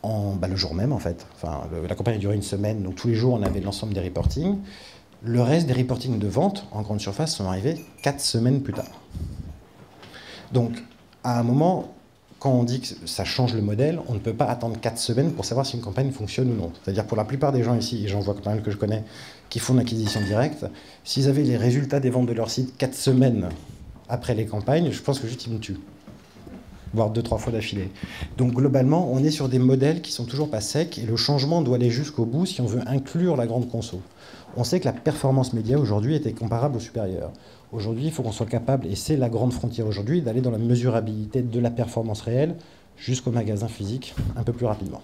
le jour même, en fait. Enfin, la campagne a duré une semaine, donc tous les jours, on avait l'ensemble des reportings. Le reste des reportings de vente en grande surface sont arrivés 4 semaines plus tard. Donc, à un moment, quand on dit que ça change le modèle, on ne peut pas attendre 4 semaines pour savoir si une campagne fonctionne ou non. C'est-à-dire pour la plupart des gens ici, et j'en vois pas mal que je connais, qui font de l'acquisition directe, s'ils avaient les résultats des ventes de leur site 4 semaines après les campagnes, je pense que juste ils me tuent. Voire 2-3 fois d'affilée. Donc globalement, on est sur des modèles qui sont toujours pas secs, et le changement doit aller jusqu'au bout si on veut inclure la grande conso. On sait que la performance média aujourd'hui était comparable au supérieur. Aujourd'hui, il faut qu'on soit capable, et c'est la grande frontière aujourd'hui, d'aller dans la mesurabilité de la performance réelle jusqu'au magasin physique un peu plus rapidement.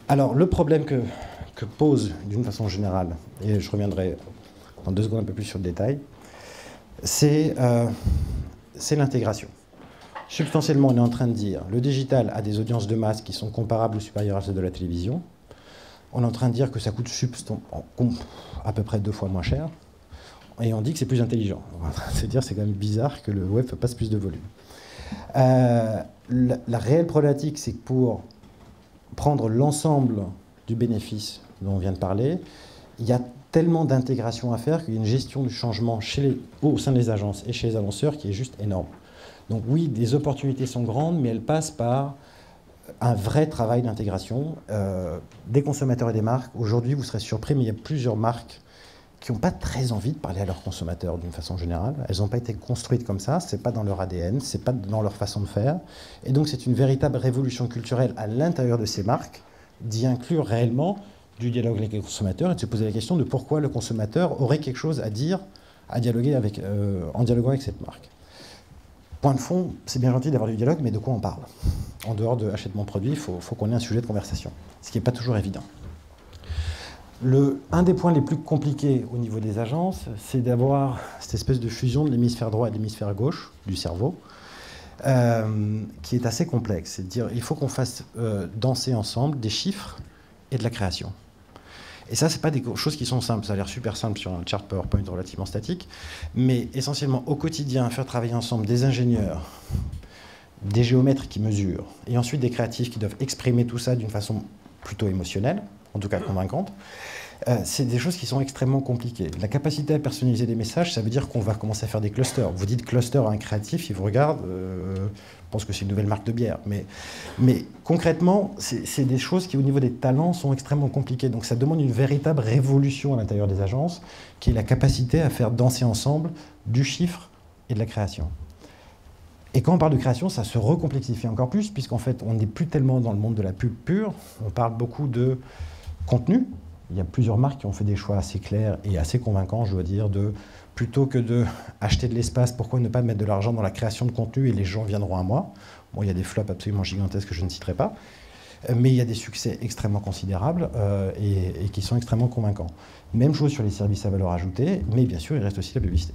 Alors, le problème que pose d'une façon générale, et je reviendrai dans 2 secondes un peu plus sur le détail, c'est l'intégration. Substantiellement, on est en train de dire le digital a des audiences de masse qui sont comparables ou supérieures à celles de la télévision. On est en train de dire que ça coûte à peu près 2 fois moins cher. Et on dit que c'est plus intelligent. C'est-à-dire c'est quand même bizarre que le web fasse plus de volume. La réelle problématique, c'est que pour prendre l'ensemble du bénéfice dont on vient de parler, il y a tellement d'intégration à faire qu'il y a une gestion du changement au sein des agences et chez les annonceurs qui est juste énorme. Donc oui, les opportunités sont grandes, mais elles passent par un vrai travail d'intégration des consommateurs et des marques. Aujourd'hui, vous serez surpris, mais il y a plusieurs marques qui n'ont pas très envie de parler à leurs consommateurs d'une façon générale. Elles n'ont pas été construites comme ça, ce n'est pas dans leur ADN, ce n'est pas dans leur façon de faire. Et donc c'est une véritable révolution culturelle à l'intérieur de ces marques d'y inclure réellement du dialogue avec les consommateurs et de se poser la question de pourquoi le consommateur aurait quelque chose à dire, en dialoguant avec cette marque. Point de fond, c'est bien gentil d'avoir du dialogue, mais de quoi on parle? En dehors de achète mon produit, il faut qu'on ait un sujet de conversation, ce qui n'est pas toujours évident. Un des points les plus compliqués au niveau des agences, c'est d'avoir cette espèce de fusion de l'hémisphère droit et de l'hémisphère gauche du cerveau, qui est assez complexe. C'est de dire il faut qu'on fasse danser ensemble des chiffres et de la création. Et ça, ce n'est pas des choses qui sont simples. Ça a l'air super simple sur un chart PowerPoint relativement statique, mais essentiellement au quotidien, faire travailler ensemble des ingénieurs, des géomètres qui mesurent, et ensuite des créatifs qui doivent exprimer tout ça d'une façon plutôt émotionnelle, en tout cas convaincante, c'est des choses qui sont extrêmement compliquées. La capacité à personnaliser des messages, ça veut dire qu'on va commencer à faire des clusters. Vous dites cluster à un créatif, il vous regarde, pense que c'est une nouvelle marque de bière. Mais concrètement, c'est des choses qui, au niveau des talents, sont extrêmement compliquées. Donc ça demande une véritable révolution à l'intérieur des agences, qui est la capacité à faire danser ensemble du chiffre et de la création. Et quand on parle de création, ça se recomplexifie encore plus, puisqu'en fait, on n'est plus tellement dans le monde de la pub pure. On parle beaucoup de contenu. Il y a plusieurs marques qui ont fait des choix assez clairs et assez convaincants, je dois dire, plutôt que d'acheter de l'espace, pourquoi ne pas mettre de l'argent dans la création de contenu et les gens viendront à moi. Bon, il y a des flops absolument gigantesques que je ne citerai pas, mais il y a des succès extrêmement considérables et qui sont extrêmement convaincants. Même chose sur les services à valeur ajoutée, mais bien sûr, il reste aussi la publicité.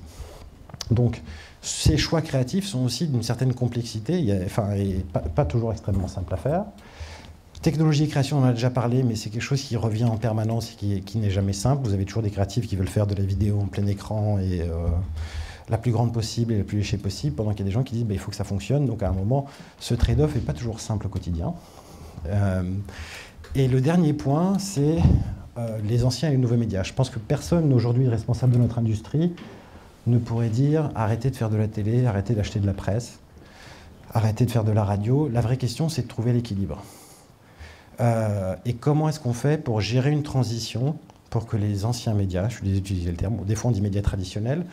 Donc, ces choix créatifs sont aussi d'une certaine complexité, et pas toujours extrêmement simple à faire. Technologie et création, on en a déjà parlé, mais c'est quelque chose qui revient en permanence et qui n'est jamais simple. Vous avez toujours des créatifs qui veulent faire de la vidéo en plein écran et la plus grande possible et la plus léchée possible, pendant qu'il y a des gens qui disent il faut que ça fonctionne. Donc à un moment, ce trade-off n'est pas toujours simple au quotidien. Et le dernier point, c'est les anciens et les nouveaux médias. Je pense que personne aujourd'hui responsable de notre industrie ne pourrait dire arrêtez de faire de la télé, arrêtez d'acheter de la presse, arrêtez de faire de la radio. La vraie question, c'est de trouver l'équilibre. Et comment est-ce qu'on fait pour gérer une transition pour que les anciens médias, je suis désolé d'utiliser le terme, des fois on dit médias traditionnels,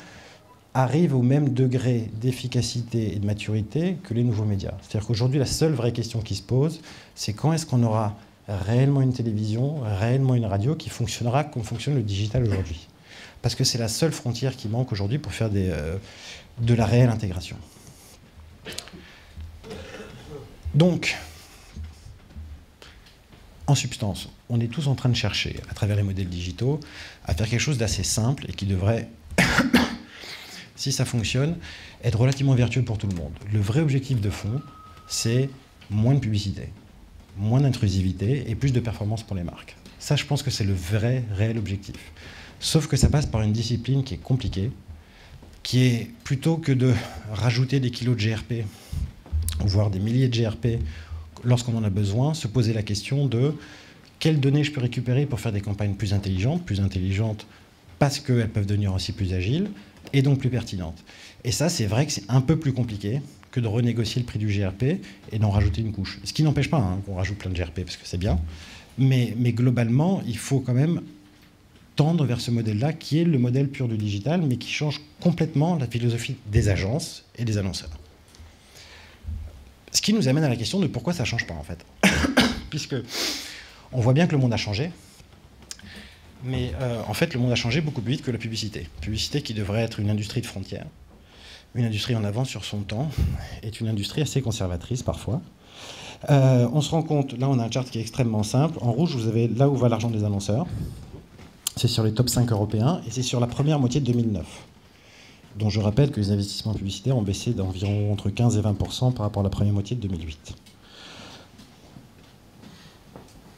arrivent au même degré d'efficacité et de maturité que les nouveaux médias. C'est-à-dire qu'aujourd'hui, la seule vraie question qui se pose, c'est quand est-ce qu'on aura réellement une télévision, réellement une radio qui fonctionnera comme fonctionne le digital aujourd'hui. Parce que c'est la seule frontière qui manque aujourd'hui pour faire de la réelle intégration. Donc, en substance, on est tous en train de chercher, à travers les modèles digitaux, à faire quelque chose d'assez simple et qui devrait, si ça fonctionne, être relativement vertueux pour tout le monde. Le vrai objectif de fond, c'est moins de publicité, moins d'intrusivité et plus de performance pour les marques. Ça, je pense que c'est le vrai, réel objectif. Sauf que ça passe par une discipline qui est compliquée, qui est, plutôt que de rajouter des kilos de GRP, voire des milliers de GRP, lorsqu'on en a besoin, se poser la question de quelles données je peux récupérer pour faire des campagnes plus intelligentes parce qu'elles peuvent devenir aussi plus agiles et donc plus pertinentes. Et ça, c'est vrai que c'est un peu plus compliqué que de renégocier le prix du GRP et d'en rajouter une couche. Ce qui n'empêche pas qu'on rajoute plein de GRP parce que c'est bien, mais globalement, il faut quand même tendre vers ce modèle-là qui est le modèle pur du digital, mais qui change complètement la philosophie des agences et des annonceurs. Ce qui nous amène à la question de pourquoi ça ne change pas, en fait. Puisque on voit bien que le monde a changé, mais en fait, le monde a changé beaucoup plus vite que la publicité. La publicité, qui devrait être une industrie de frontières, une industrie en avance sur son temps, est une industrie assez conservatrice parfois. On se rend compte, là on a un chart qui est extrêmement simple. En rouge, vous avez là où va l'argent des annonceurs. C'est sur les top 5 européens et c'est sur la première moitié de 2009. Dont je rappelle que les investissements publicitaires ont baissé d'environ entre 15 et 20% par rapport à la première moitié de 2008.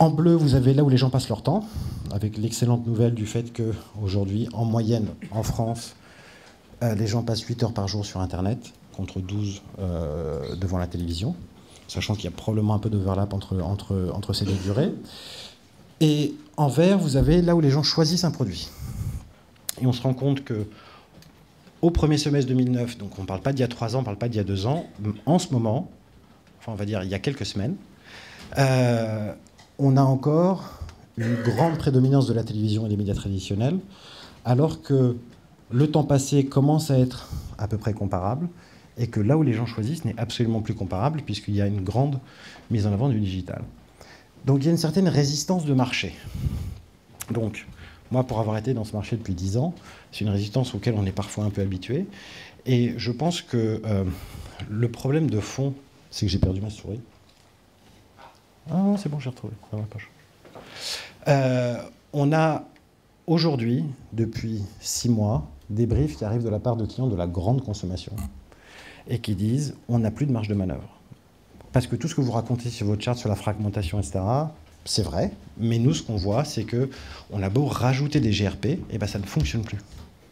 En bleu, vous avez là où les gens passent leur temps, avec l'excellente nouvelle du fait qu'aujourd'hui, en moyenne, en France, les gens passent 8 heures par jour sur Internet, contre 12 devant la télévision, sachant qu'il y a probablement un peu d'overlap entre ces deux durées. Et en vert, vous avez là où les gens choisissent un produit. Et on se rend compte qu'au premier semestre 2009, donc on ne parle pas d'il y a 3 ans, on ne parle pas d'il y a 2 ans, en ce moment, enfin on va dire il y a quelques semaines, on a encore une grande prédominance de la télévision et des médias traditionnels, alors que le temps passé commence à être à peu près comparable, et que là où les gens choisissent n'est absolument plus comparable, puisqu'il y a une grande mise en avant du digital. Donc il y a une certaine résistance de marché. Donc, moi, pour avoir été dans ce marché depuis 10 ans, c'est une résistance auquel on est parfois un peu habitué. Et je pense que le problème de fond, c'est que j'ai perdu ma souris. Ah non, c'est bon, j'ai retrouvé dans ma poche. On a aujourd'hui, depuis 6 mois, des briefs qui arrivent de la part de clients de la grande consommation et qui disent on n'a plus de marge de manœuvre. Parce que tout ce que vous racontez sur votre charte, sur la fragmentation, etc., c'est vrai, mais nous, ce qu'on voit, c'est qu'on a beau rajouter des GRP, et ben ça ne fonctionne plus.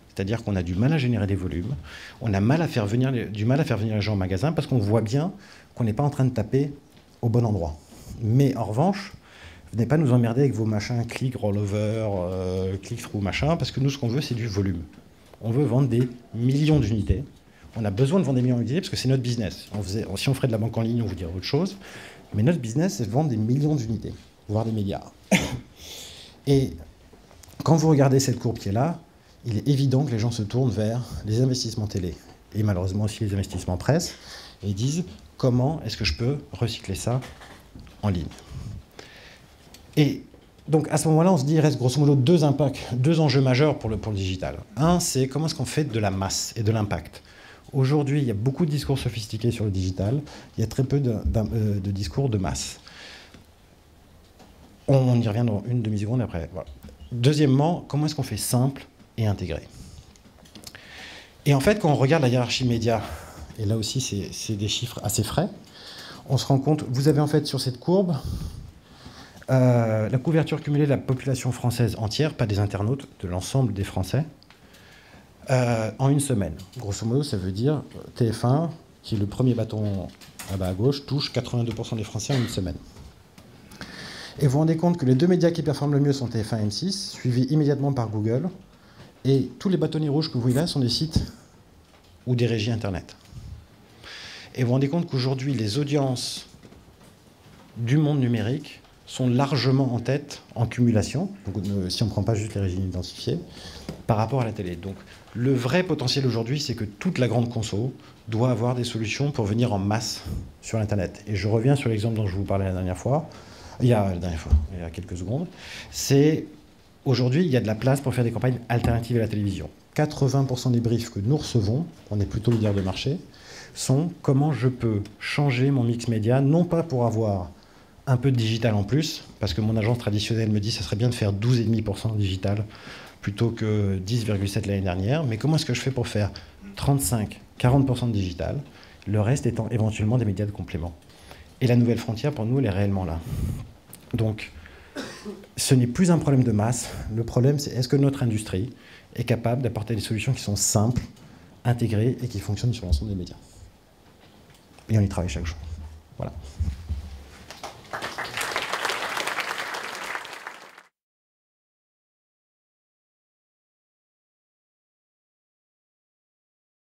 C'est-à-dire qu'on a du mal à générer des volumes, on a du mal à faire venir les gens au magasin, parce qu'on voit bien qu'on n'est pas en train de taper au bon endroit. Mais en revanche, venez pas nous emmerder avec vos machins click, rollover, click-through, machin, parce que nous, ce qu'on veut, c'est du volume. On veut vendre des millions d'unités. On a besoin de vendre des millions d'unités parce que c'est notre business. Si on ferait de la banque en ligne, on vous dirait autre chose. Mais notre business, c'est de vendre des millions d'unités, voire des milliards. Et quand vous regardez cette courbe qui est là, il est évident que les gens se tournent vers les investissements télé et malheureusement aussi les investissements presse et disent comment est-ce que je peux recycler ça en ligne. Et donc à ce moment-là, on se dit il reste grosso modo deux enjeux majeurs pour le digital. Un, c'est comment est-ce qu'on fait de la masse et de l'impact. Aujourd'hui, il y a beaucoup de discours sophistiqués sur le digital, il y a très peu de discours de masse. On y revient dans une demi-seconde après. Voilà. Deuxièmement, comment est-ce qu'on fait simple et intégré? Et en fait, quand on regarde la hiérarchie média, et là aussi c'est des chiffres assez frais, on se rend compte, vous avez en fait sur cette courbe la couverture cumulée de la population française entière, pas des internautes, de l'ensemble des Français, en une semaine. Grosso modo, ça veut dire TF1, qui est le premier bâton là-bas à gauche, touche 82% des Français en une semaine. Et vous vous rendez compte que les deux médias qui performent le mieux sont TF1 et M6, suivis immédiatement par Google. Et tous les bâtonnets rouges que vous voyez là sont des sites ou des régies Internet. Et vous vous rendez compte qu'aujourd'hui, les audiences du monde numérique sont largement en tête en cumulation, donc, si on ne prend pas juste les régies identifiées, par rapport à la télé. Donc le vrai potentiel aujourd'hui, c'est que toute la grande conso doit avoir des solutions pour venir en masse sur Internet. Et je reviens sur l'exemple dont je vous parlais la dernière fois, il y a quelques secondes, c'est aujourd'hui, il y a de la place pour faire des campagnes alternatives à la télévision. 80% des briefs que nous recevons, on est plutôt leader de marché, sont comment je peux changer mon mix média, non pas pour avoir un peu de digital en plus, parce que mon agence traditionnelle me dit que ça serait bien de faire 12,5% digital plutôt que 10,7% l'année dernière, mais comment est-ce que je fais pour faire 35-40% de digital, le reste étant éventuellement des médias de complément. Et la nouvelle frontière, pour nous, elle est réellement là. Donc, ce n'est plus un problème de masse. Le problème, c'est est-ce que notre industrie est capable d'apporter des solutions qui sont simples, intégrées et qui fonctionnent sur l'ensemble des médias. Et on y travaille chaque jour. Voilà.